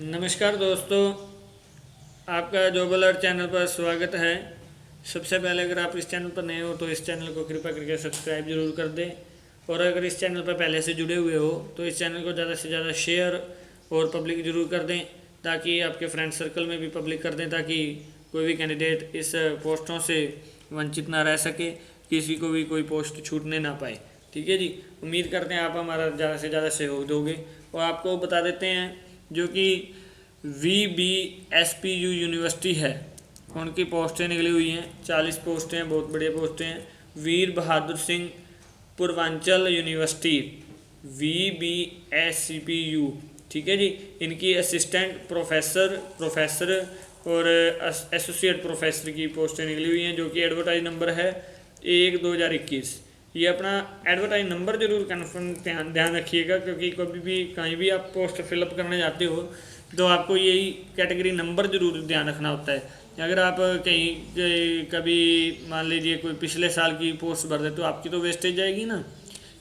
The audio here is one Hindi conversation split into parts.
नमस्कार दोस्तों, आपका जॉब अलर्ट चैनल पर स्वागत है। सबसे पहले अगर आप इस चैनल पर नए हो तो इस चैनल को कृपया करके सब्सक्राइब जरूर कर दें, और अगर इस चैनल पर पहले से जुड़े हुए हो तो इस चैनल को ज़्यादा से ज़्यादा शेयर और पब्लिक जरूर कर दें, ताकि आपके फ्रेंड सर्कल में भी पब्लिक कर दें, ताकि कोई भी कैंडिडेट इस पोस्टों से वंचित ना रह सके, किसी को भी कोई पोस्ट छूटने ना पाए। ठीक है जी, उम्मीद करते हैं आप हमारा ज़्यादा से ज़्यादा सहयोग दोगे। और आपको बता देते हैं जो कि VBSPU यूनिवर्सिटी है, उनकी पोस्टें निकली हुई हैं। 40 पोस्टें हैं, बहुत बढ़िया पोस्टें हैं। वीर बहादुर सिंह पूर्वांचल यूनिवर्सिटी VBSCPU, ठीक है जी। इनकी असिस्टेंट प्रोफेसर और एसोसिएट प्रोफेसर की पोस्टें निकली हुई हैं, जो कि एडवर्टाइज नंबर है 1/2021। ये अपना एडवर्टाइज नंबर जरूर कन्फर्म ध्यान रखिएगा, क्योंकि कभी भी कहीं भी आप पोस्ट फिलअप करने जाते हो तो आपको यही कैटेगरी नंबर जरूर ध्यान रखना होता है। अगर आप कहीं कभी मान लीजिए कोई पिछले साल की पोस्ट भर दे तो आपकी तो वेस्टेज जाएगी ना।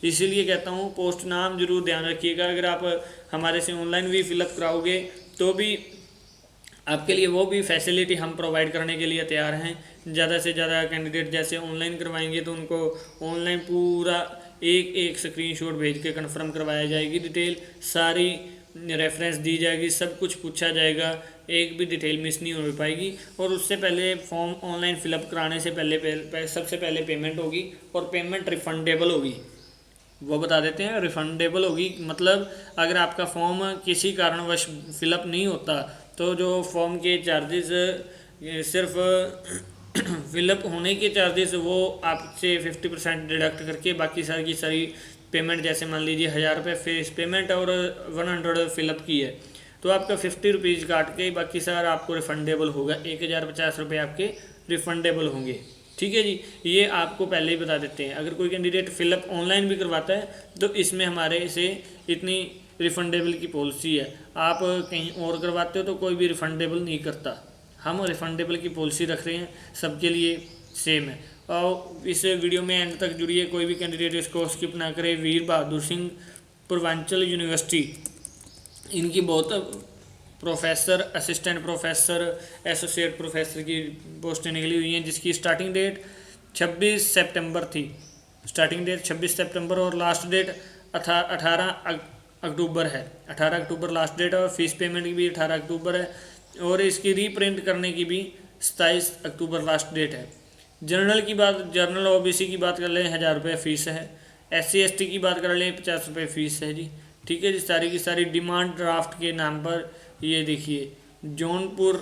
इसीलिए कहता हूँ पोस्ट नाम जरूर ध्यान रखिएगा। अगर आप हमारे से ऑनलाइन भी फिलअप कराओगे तो भी आपके लिए वो भी फैसिलिटी हम प्रोवाइड करने के लिए तैयार हैं। ज़्यादा से ज़्यादा कैंडिडेट जैसे ऑनलाइन करवाएंगे तो उनको ऑनलाइन पूरा एक एक स्क्रीनशॉट भेज के कंफर्म करवाया जाएगी, डिटेल सारी रेफरेंस दी जाएगी, सब कुछ पूछा जाएगा, एक भी डिटेल मिस नहीं हो पाएगी। और उससे पहले फॉर्म ऑनलाइन फिलअप कराने से पहले सबसे पहले पेमेंट होगी, और पेमेंट रिफंडेबल होगी। वो बता देते हैं, रिफंडेबल होगी मतलब अगर आपका फॉर्म किसी कारणवश फिलअप नहीं होता तो जो फॉर्म के चार्जेस सिर्फ फिलअप होने के चार्जेस वो आपसे 50% डिडक्ट करके बाकी सारी की सारी पेमेंट, जैसे मान लीजिए 1000 रुपये फेस पेमेंट और 100 फिलअप की है तो आपका 50 रुपीज़ काट के बाकी सारा आपको रिफंडेबल होगा। 1050 रुपये आपके रिफंडेबल होंगे। ठीक है जी, ये आपको पहले ही बता देते हैं। अगर कोई कैंडिडेट फिलअप ऑनलाइन भी करवाता है तो इसमें हमारे से इतनी रिफंडेबल की पॉलिसी है। आप कहीं और करवाते हो तो कोई भी रिफंडेबल नहीं करता, हम रिफंडेबल की पॉलिसी रख रहे हैं, सबके लिए सेम है। और इस वीडियो में एंड तक जुड़िए, कोई भी कैंडिडेट इसको स्किप ना करे। वीर बहादुर सिंह पूर्वांचल यूनिवर्सिटी, इनकी बहुत professor, assistant professor, associate professor की पोस्टें निकली हुई हैं, जिसकी स्टार्टिंग डेट 26 सितंबर थी। स्टार्टिंग डेट 26 सितंबर और लास्ट डेट 18 अक्टूबर है। 18 अक्टूबर लास्ट डेट है, और फीस पेमेंट की भी 18 अक्टूबर है, और इसकी रीप्रिंट करने की भी 27 अक्टूबर लास्ट डेट है। जनरल OBC की बात कर लें 1000 रुपये फ़ीस है। SC ST की बात कर लें 50 रुपये फ़ीस है जी। ठीक है जी, सारी की सारी डिमांड ड्राफ्ट के नाम पर, ये देखिए जौनपुर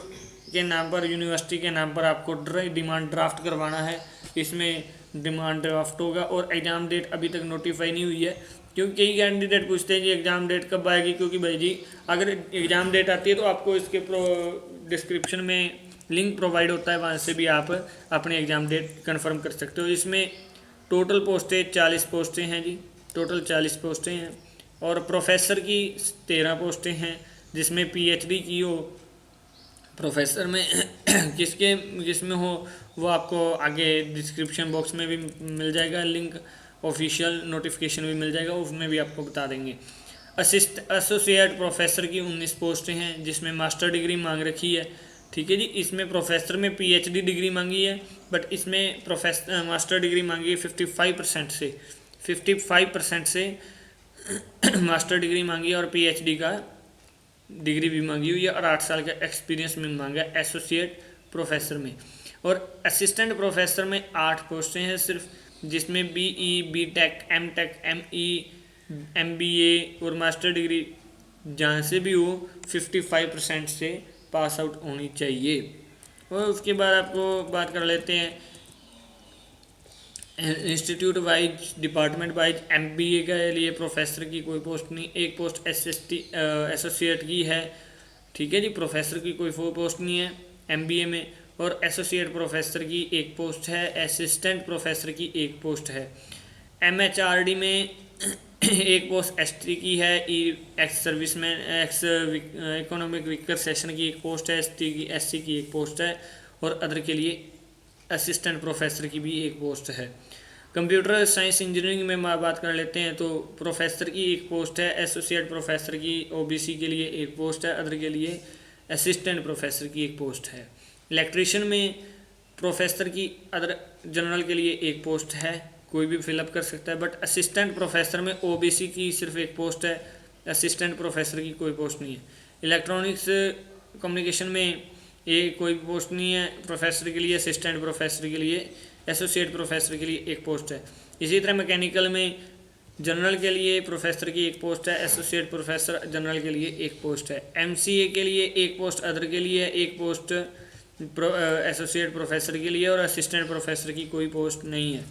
के नाम पर, यूनिवर्सिटी के नाम पर आपको डिमांड ड्राफ्ट करवाना है। इसमें डिमांड ड्राफ्ट होगा, और एग्ज़ाम डेट अभी तक नोटिफाई नहीं हुई है, क्योंकि कई कैंडिडेट पूछते हैं जी एग्ज़ाम डेट कब आएगी। क्योंकि भाई जी अगर एग्ज़ाम डेट आती है तो आपको इसके डिस्क्रिप्शन में लिंक प्रोवाइड होता है, वहाँ से भी आप अपनी एग्ज़ाम डेट कंफर्म कर सकते हो। इसमें टोटल पोस्टें 40 पोस्टें हैं जी, टोटल 40 पोस्टें हैं। और प्रोफेसर की 13 पोस्टें हैं, जिसमें PhD की हो। प्रोफेसर में किसमें हो वो आपको आगे डिस्क्रिप्शन बॉक्स में भी मिल जाएगा लिंक, ऑफिशियल नोटिफिकेशन भी मिल जाएगा, उसमें भी आपको बता देंगे। एसोसिएट प्रोफेसर की 19 पोस्टें हैं, जिसमें मास्टर डिग्री मांग रखी है। ठीक है जी, इसमें प्रोफेसर में PhD डिग्री मांगी है, बट इसमें प्रोफेसर मास्टर डिग्री मांगी है 55% से मास्टर डिग्री मांगी है, और PhD का डिग्री भी मांगी हुई है, और 8 साल का एक्सपीरियंस में मांगा है एसोसिएट प्रोफेसर में। और असिस्टेंट प्रोफेसर में 8 पोस्टें हैं सिर्फ, जिसमें BE BTech MTech ME MBA और मास्टर डिग्री जहाँ से भी हो 55% से पास आउट होनी चाहिए। और उसके बाद आपको बात कर लेते हैं institute wise, department wise. MBA के लिए प्रोफेसर की कोई पोस्ट नहीं, एक पोस्ट एसोसिएट की है। ठीक है जी, प्रोफेसर की कोई पोस्ट नहीं है MBA में, और एसोसिएट प्रोफेसर की एक पोस्ट है, असिस्टेंट प्रोफेसर की एक पोस्ट है। MHRD में एक पोस्ट ST की है, ex serviceman x economic weaker session की एक पोस्ट है, SC की एक पोस्ट है, और अदर के लिए असिस्टेंट प्रोफेसर की भी एक पोस्ट है। कंप्यूटर साइंस इंजीनियरिंग में बात कर लेते हैं तो प्रोफेसर की एक पोस्ट है, एसोसिएट प्रोफेसर की ओबीसी के लिए एक पोस्ट है, अदर के लिए असिस्टेंट प्रोफेसर की एक पोस्ट है। इलेक्ट्रीशियन में प्रोफेसर की अदर जनरल के लिए एक पोस्ट है, कोई भी फिलअप कर सकता है, बट असिस्टेंट प्रोफेसर में ओबीसी की सिर्फ एक पोस्ट है, असिस्टेंट प्रोफेसर की कोई पोस्ट नहीं है। इलेक्ट्रॉनिक्स कम्युनिकेशन में ये कोई पोस्ट नहीं है प्रोफेसर के लिए, असिस्टेंट प्रोफेसर के लिए, एसोसिएट प्रोफेसर के लिए एक पोस्ट है। इसी तरह मैकेनिकल में जनरल के लिए प्रोफेसर की एक पोस्ट है, एसोसिएट प्रोफेसर जनरल के लिए एक पोस्ट है। एमसीए के लिए एक पोस्ट, अदर के लिए एक पोस्ट, एसोसिएट प्रोफेसर के लिए, और असिस्टेंट प्रोफेसर की कोई पोस्ट नहीं है।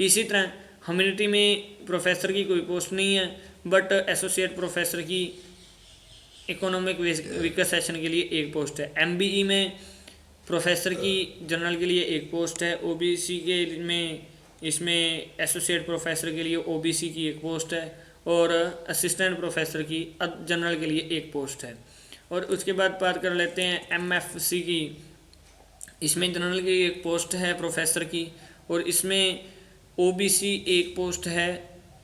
इसी तरह ह्यूमैनिटी में प्रोफेसर की कोई पोस्ट नहीं है, बट एसोसिएट प्रोफेसर की इकोनॉमिक वीकर सेशन के लिए एक पोस्ट है। एमबीई में प्रोफेसर की जनरल के लिए एक पोस्ट है। ओबीसी के में इसमें एसोसिएट प्रोफेसर के लिए ओबीसी की एक पोस्ट है, और असिस्टेंट प्रोफेसर की जनरल के लिए एक पोस्ट है। और उसके बाद बात कर लेते हैं एमएफसी की। इसमें जनरल की एक पोस्ट है प्रोफेसर की, और इसमें ओबीसी एक पोस्ट है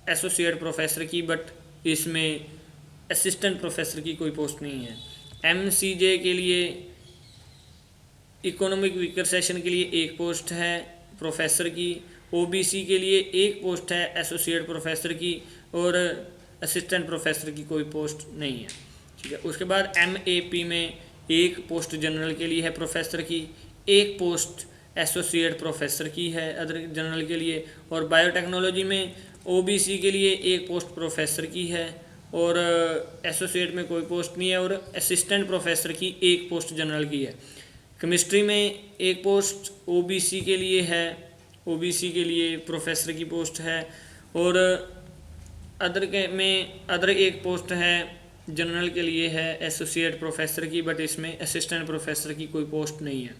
एसोसिएट प्रोफेसर की, बट इसमें असिस्टेंट प्रोफेसर की कोई पोस्ट नहीं है। एमसीजे के लिए इकोनॉमिक वीकर सेशन के लिए एक पोस्ट है प्रोफेसर की, ओबीसी के लिए एक पोस्ट है एसोसिएट प्रोफेसर की, और असिस्टेंट प्रोफेसर की कोई पोस्ट नहीं है। ठीक है, उसके बाद एमएपी में एक पोस्ट जनरल के लिए है प्रोफेसर की, एक पोस्ट एसोसिएट प्रोफेसर की है अदर जनरल के लिए, और बायोटेक्नोलॉजी में ओबीसी के लिए एक पोस्ट प्रोफेसर की है, और एसोसिएट में कोई पोस्ट नहीं है, और असिस्टेंट प्रोफेसर की एक पोस्ट जनरल की है। केमिस्ट्री में एक पोस्ट ओबीसी के लिए है, ओबीसी के लिए प्रोफेसर की पोस्ट है, और अदर के में अदर एक पोस्ट है जनरल के लिए है एसोसिएट प्रोफेसर की, बट इसमें असिस्टेंट प्रोफेसर की कोई पोस्ट नहीं है।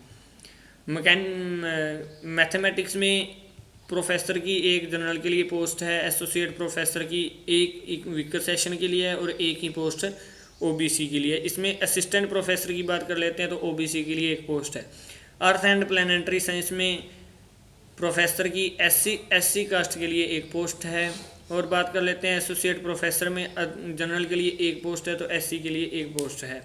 मैथमेटिक्स में प्रोफेसर की एक जनरल के लिए पोस्ट है, एसोसिएट प्रोफेसर की एक वीकर सेशन के लिए है, और एक ही पोस्ट ओबीसी के लिए। इसमें असिस्टेंट प्रोफेसर की बात कर लेते हैं तो ओबीसी के लिए एक पोस्ट है। अर्थ एंड प्लानिटरी साइंस में प्रोफेसर की एससी कास्ट के लिए एक पोस्ट है, और बात कर लेते हैं एसोसिएट प्रोफेसर में जनरल के लिए एक पोस्ट है, तो एससी के लिए एक पोस्ट है।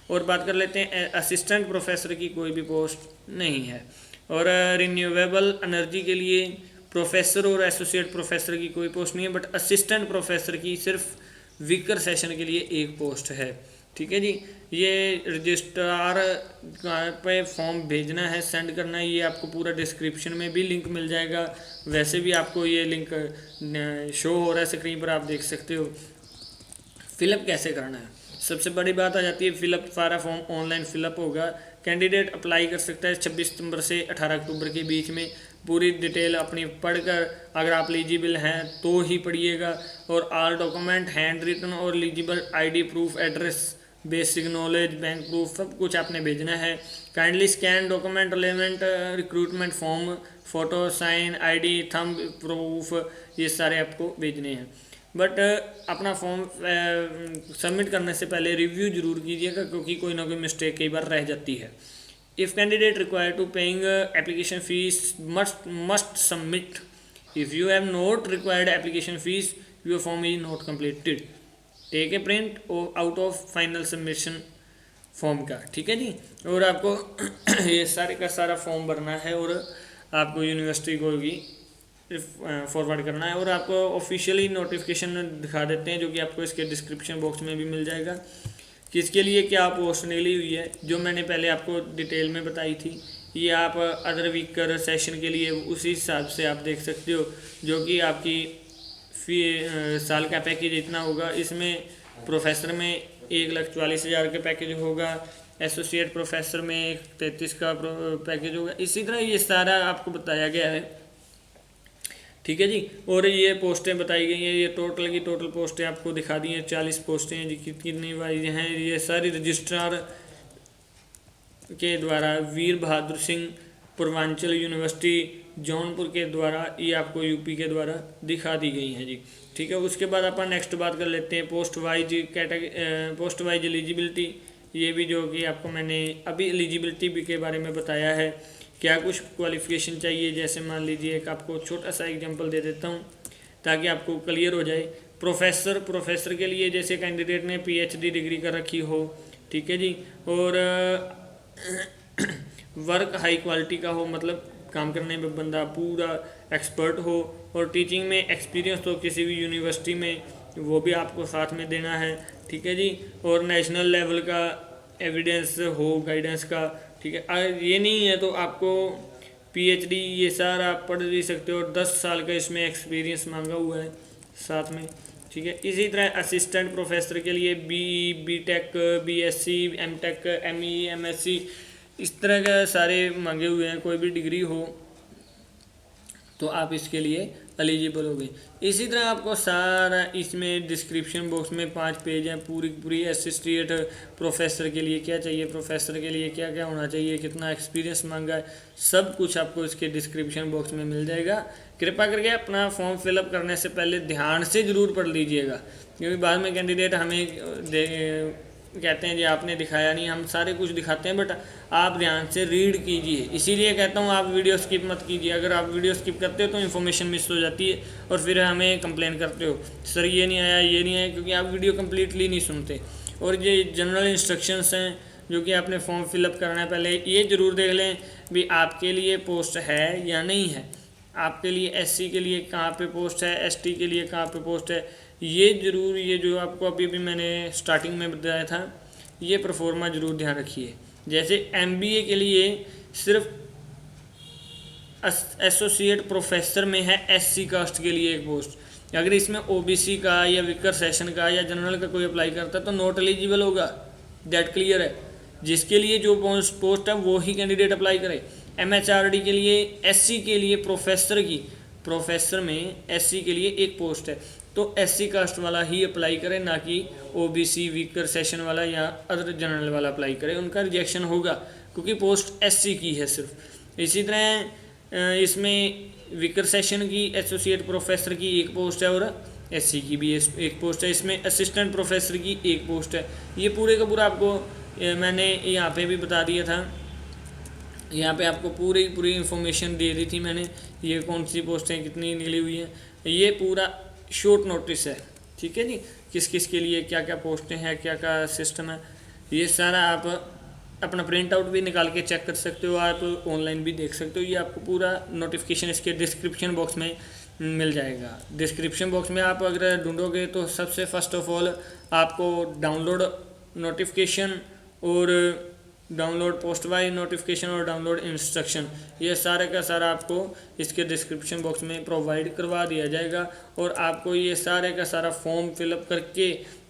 और बात कर लेते हैं असिस्टेंट प्रोफेसर की कोई भी पोस्ट नहीं है। और रिन्यूएबल एनर्जी के लिए प्रोफेसर और एसोसिएट प्रोफेसर की कोई पोस्ट नहीं है, बट असिस्टेंट प्रोफेसर की सिर्फ वीकर सेशन के लिए एक पोस्ट है। ठीक है जी, ये रजिस्ट्रार पे फॉर्म भेजना है, सेंड करना है, ये आपको पूरा डिस्क्रिप्शन में भी लिंक मिल जाएगा। वैसे भी आपको ये लिंक शो हो रहा है स्क्रीन पर, आप देख सकते हो। फिलअप कैसे करना है, सबसे बड़ी बात आ जाती है फिलअप। सारा फॉर्म ऑनलाइन फिलअप होगा, कैंडिडेट अप्लाई कर सकता है 26 सितंबर से 18 अक्टूबर के बीच में। पूरी डिटेल अपनी पढ़कर, अगर आप एलिजिबल हैं तो ही पढ़िएगा, और ऑल डॉक्यूमेंट हैंड रिटन और eligible ID proof, address, basic knowledge, bank proof, सब कुछ आपने भेजना है। Kindly scan document relevant recruitment form, photo, sign, ID, thumb proof, ये सारे आपको भेजने हैं। बट अपना फॉर्म सबमिट करने से पहले रिव्यू जरूर कीजिएगा, क्योंकि कोई ना कोई मिस्टेक कई बार रह जाती है। If candidate require to paying application fees must submit. If you have not required application fees, your form is not completed. Take a print out of final submission form का। ठीक है जी, और आपको ये सारे का सारा फॉर्म भरना है, और आपको यूनिवर्सिटी को भी फॉरवर्ड करना है, और आपको ऑफिशियली नोटिफिकेशन दिखा देते हैं, जो कि आपको इसके डिस्क्रिप्शन बॉक्स में भी मिल जाएगा। किसके लिए क्या पोस्ट निकली हुई है, जो मैंने पहले आपको डिटेल में बताई थी, ये आप अदर वीकर सेशन के लिए उसी हिसाब से आप देख सकते हो, जो कि आपकी साल का पैकेज इतना होगा। इसमें प्रोफेसर में 1,44,000 का पैकेज होगा, एसोसिएट प्रोफेसर में 33 का पैकेज होगा। इसी तरह ये सारा आपको बताया गया है। ठीक है जी, और ये पोस्टें बताई गई हैं, ये टोटल की टोटल पोस्टें आपको दिखा दी हैं। 40 पोस्टें हैं जी, कितनी वाइज हैं, ये सारी रजिस्ट्रार के द्वारा वीर बहादुर सिंह पूर्वांचल यूनिवर्सिटी जौनपुर के द्वारा, ये आपको यूपी के द्वारा दिखा दी गई हैं जी। ठीक है, उसके बाद अपन नेक्स्ट बात कर लेते हैं पोस्ट वाइज एलिजिबिलिटी। ये भी जो कि आपको मैंने अभी एलिजिबिलिटी के बारे में बताया है, क्या कुछ क्वालिफिकेशन चाहिए, जैसे मान लीजिए एक आपको छोटा सा एग्जांपल दे देता हूँ ताकि आपको क्लियर हो जाए। प्रोफेसर के लिए जैसे कैंडिडेट ने PhD डिग्री कर रखी हो, ठीक है जी, और वर्क हाई क्वालिटी का हो, मतलब काम करने में बंदा पूरा एक्सपर्ट हो, और टीचिंग में एक्सपीरियंस हो किसी भी यूनिवर्सिटी में, वो भी आपको साथ में देना है, ठीक है जी, और नेशनल लेवल का एविडेंस हो गाइडेंस का, ठीक है। ये नहीं है तो आपको PhD ये सारा आप पढ़ भी सकते हो, और 10 साल का इसमें एक्सपीरियंस मांगा हुआ है साथ में, ठीक है। इसी तरह असिस्टेंट प्रोफेसर के लिए BE BTech BSc MTech ME MSc इस तरह का सारे मांगे हुए हैं। कोई भी डिग्री हो तो आप इसके लिए एलिजिबल हो गए। इसी तरह आपको सारा इसमें डिस्क्रिप्शन बॉक्स में 5 पेज हैं, पूरी एसोसिएट प्रोफेसर के लिए क्या चाहिए, प्रोफेसर के लिए क्या क्या होना चाहिए, कितना एक्सपीरियंस मांगा है, सब कुछ आपको इसके डिस्क्रिप्शन बॉक्स में मिल जाएगा। कृपया करके अपना फॉर्म फिलअप करने से पहले ध्यान से ज़रूर पढ़ लीजिएगा, क्योंकि बाद में कैंडिडेट हमें कहते हैं जी आपने दिखाया नहीं। हम सारे कुछ दिखाते हैं, बट आप ध्यान से रीड कीजिए। इसीलिए कहता हूँ आप वीडियो स्किप मत कीजिए। अगर आप वीडियो स्किप करते हो तो इन्फॉर्मेशन मिस हो जाती है और फिर हमें कंप्लेन करते हो सर ये नहीं आया ये नहीं आया, क्योंकि आप वीडियो कम्प्लीटली नहीं सुनते। और ये जनरल इंस्ट्रक्शंस हैं जो कि आपने फॉर्म फिलअप करना है, पहले ये ज़रूर देख लें भी आपके लिए पोस्ट है या नहीं है। आपके लिए SC के लिए कहाँ पे पोस्ट है, ST के लिए कहाँ पे पोस्ट है, ये ज़रूर, ये जो आपको अभी भी मैंने स्टार्टिंग में बताया था, ये परफॉर्मा ज़रूर ध्यान रखिए। जैसे MBA के लिए सिर्फ एसोसिएट प्रोफेसर में है SC कास्ट के लिए एक पोस्ट। अगर इसमें OBC का या विकर सेशन का या जनरल का कोई अप्लाई करता है तो नॉट एलिजिबल होगा, दैट क्लियर है। जिसके लिए जो पोस्ट है वो ही कैंडिडेट अप्लाई करे। MHRD के लिए SC के लिए प्रोफेसर में SC के लिए एक पोस्ट है, तो SC कास्ट वाला ही अप्लाई करे, ना कि OBC वीकर सेशन वाला या अदर जनरल वाला अप्लाई करे। उनका रिजेक्शन होगा क्योंकि पोस्ट SC की है सिर्फ। इसी तरह इसमें वीकर सेशन की एसोसिएट प्रोफेसर की एक पोस्ट है और SC की भी एक पोस्ट है। इसमें असिस्टेंट प्रोफेसर की एक पोस्ट है। ये पूरे का पूरा आपको मैंने यहाँ पे भी बता दिया था, यहाँ पे आपको पूरी इन्फॉर्मेशन दे दी थी मैंने, ये कौन सी पोस्टें कितनी निकली हुई हैं। ये पूरा शॉर्ट नोटिस है, ठीक है जी, किस किस के लिए क्या क्या पोस्टें हैं, क्या क्या सिस्टम है, ये सारा आप अपना प्रिंट आउट भी निकाल के चेक कर सकते हो, आप ऑनलाइन भी देख सकते हो। ये आपको पूरा नोटिफिकेशन इसके डिस्क्रिप्शन बॉक्स में मिल जाएगा। डिस्क्रिप्शन बॉक्स में आप अगर ढूंढोगे तो सबसे फर्स्ट ऑफ ऑल आपको डाउनलोड नोटिफिकेशन और डाउनलोड पोस्ट वाइज नोटिफिकेशन और डाउनलोड इंस्ट्रक्शन, ये सारे का सारा आपको इसके डिस्क्रिप्शन बॉक्स में प्रोवाइड करवा दिया जाएगा। और आपको ये सारे का सारा फॉर्म फिलअप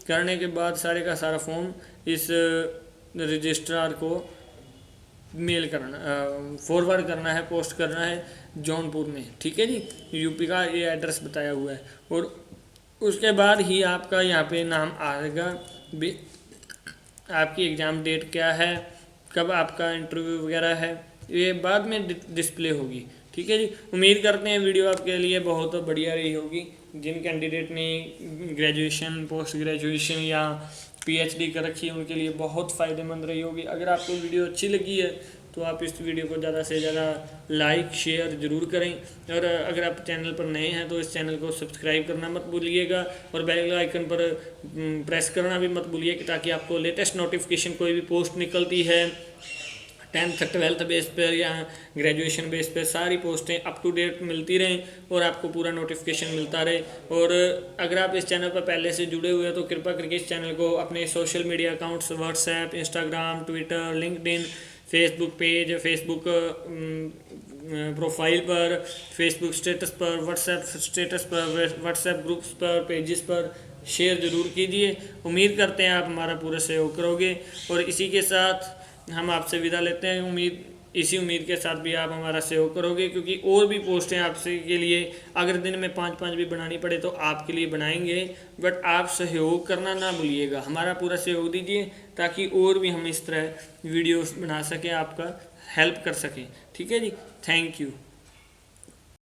करने के बाद सारे का सारा फॉर्म इस रजिस्ट्रार को मेल करना, फॉरवर्ड करना है, पोस्ट करना है जौनपुर में, ठीक है जी। UP का ये एड्रेस बताया हुआ है। और उसके बाद ही आपका यहाँ पे नाम आएगा, आपकी एग्ज़ाम डेट क्या है, कब आपका इंटरव्यू वगैरह है, ये बाद में डिस्प्ले होगी, ठीक है जी। उम्मीद करते हैं वीडियो आपके लिए बहुत बढ़िया रही होगी। जिन कैंडिडेट ने ग्रेजुएशन, पोस्ट ग्रेजुएशन या PhD कर रखी है उनके लिए बहुत फ़ायदेमंद रही होगी। अगर आपको वीडियो अच्छी लगी है तो आप इस वीडियो को ज़्यादा से ज़्यादा लाइक शेयर ज़रूर करें। और अगर आप चैनल पर नए हैं तो इस चैनल को सब्सक्राइब करना मत भूलिएगा और बेल आइकन पर प्रेस करना भी मत भूलिए, ताकि आपको लेटेस्ट नोटिफिकेशन कोई भी पोस्ट निकलती है 10th 12th बेस पर या ग्रेजुएशन बेस पर, सारी पोस्टें अप टू डेट मिलती रहें और आपको पूरा नोटिफिकेशन मिलता रहे। और अगर आप इस चैनल पर पहले से जुड़े हुए हैं तो कृपया करके इस चैनल को अपने social media accounts WhatsApp, Instagram, Twitter, LinkedIn, Facebook page, Facebook profile पर, फेसबुक स्टेटस पर, व्हाट्सएप स्टेटस पर, व्हाट्सएप ग्रुप्स पर, पेजेस पर शेयर ज़रूर कीजिए। उम्मीद करते हैं आप हमारा पूरा सहयोग करोगे। और इसी के साथ हम आपसे विदा लेते हैं, इसी उम्मीद के साथ भी आप हमारा सहयोग करोगे, क्योंकि और भी पोस्टें आपसे के लिए अगर दिन में 5-5 भी बनानी पड़े तो आपके लिए बनाएंगे। बट आप सहयोग करना ना भूलिएगा, हमारा पूरा सहयोग दीजिए ताकि और भी हम इस तरह वीडियोस बना सकें, आपका हेल्प कर सकें, ठीक है जी। Thank you.